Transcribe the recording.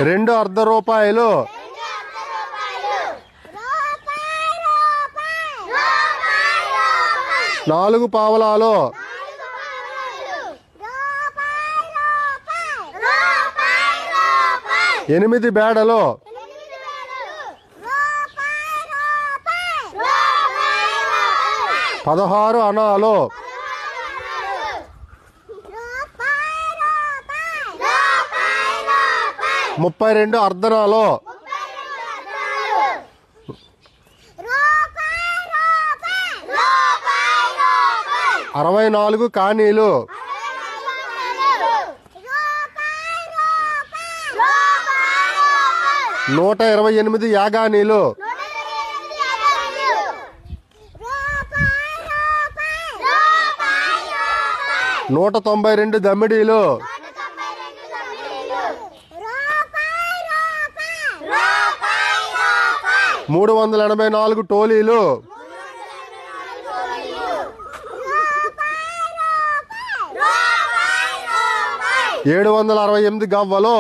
2 అర్ధ రూపాయలు 4 పావలాలు 8 బేడలు 16 అనాలు 32 అర్ధనాలు 64 కానీలు 128 యాగానీలు 192 దమ్మిడీలు 384 టోలీలు 768 గవ్వలు